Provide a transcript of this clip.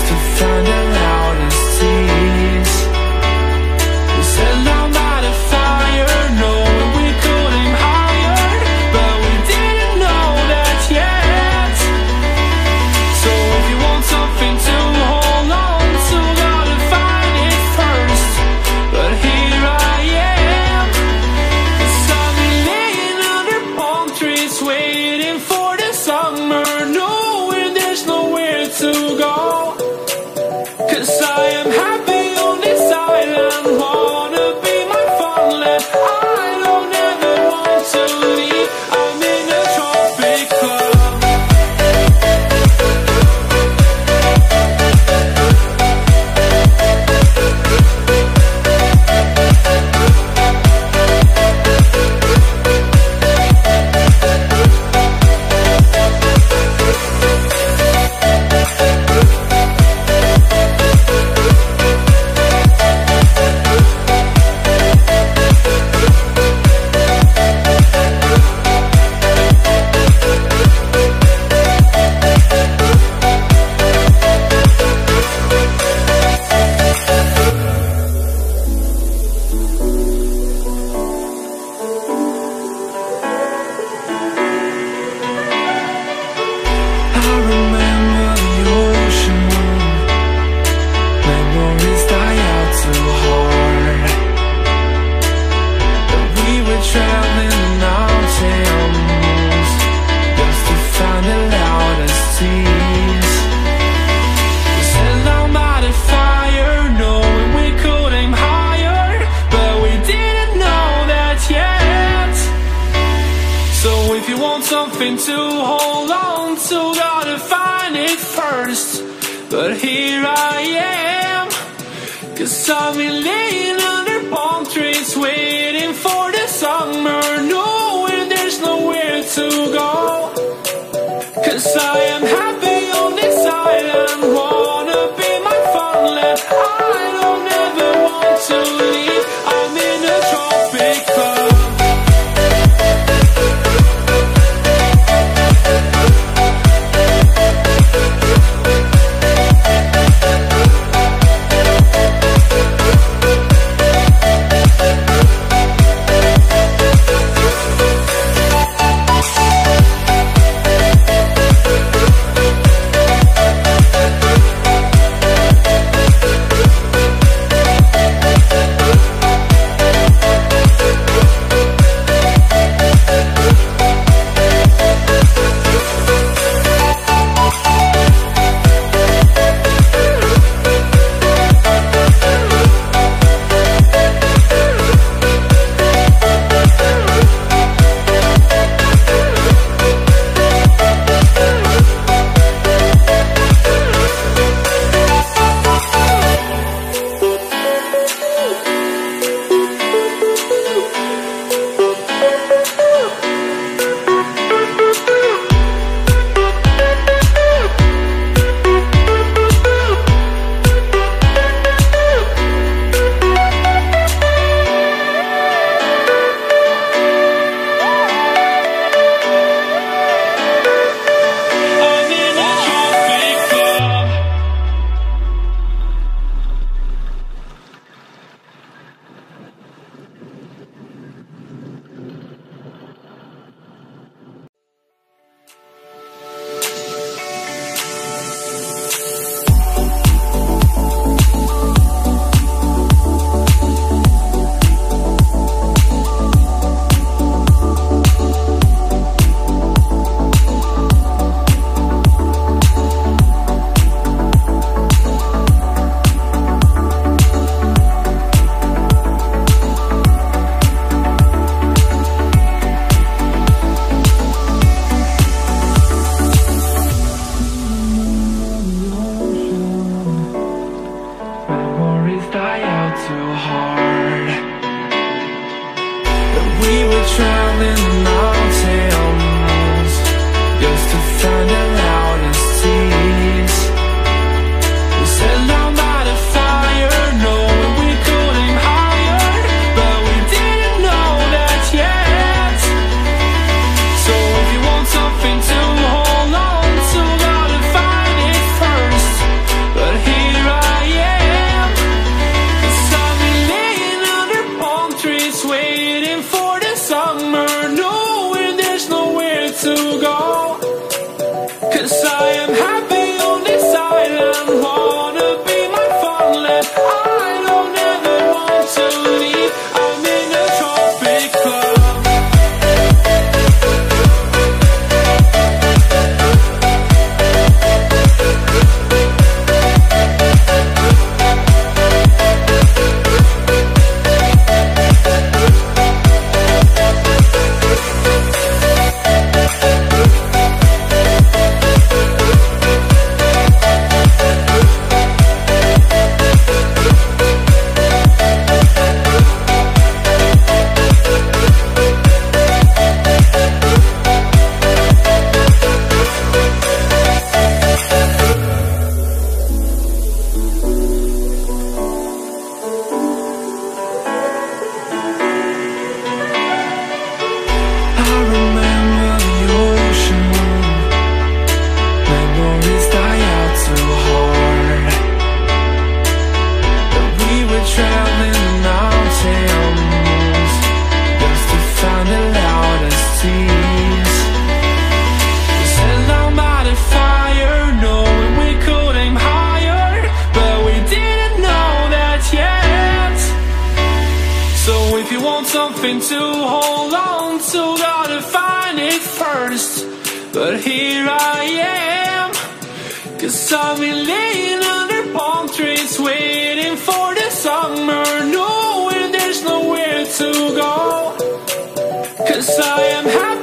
to find the loudest tease. We said down by the fire, knowing we could aim higher, but we didn't know that yet. So if you want something to hold on to, gotta find it first. But here I am, 'cause I've been laying under palm trees, waiting for the summer, knowing there's nowhere to go. 'Cause I am happy on this island, wanna be my farmland. I don't ever want to leave, I'm in a tropic club. Something to hold on to, gotta find it first. But here I am, 'cause I've been laying under palm trees, waiting for the summer, knowing there's nowhere to go. 'Cause I am happy on this island, wanna be my farmland. I don't ever want to leave, I'm in a tropic club. something to hold on to, gotta find it first. But here I am, 'cause I've been laying under palm trees, waiting for the summer, knowing there's nowhere to go. 'Cause I am happy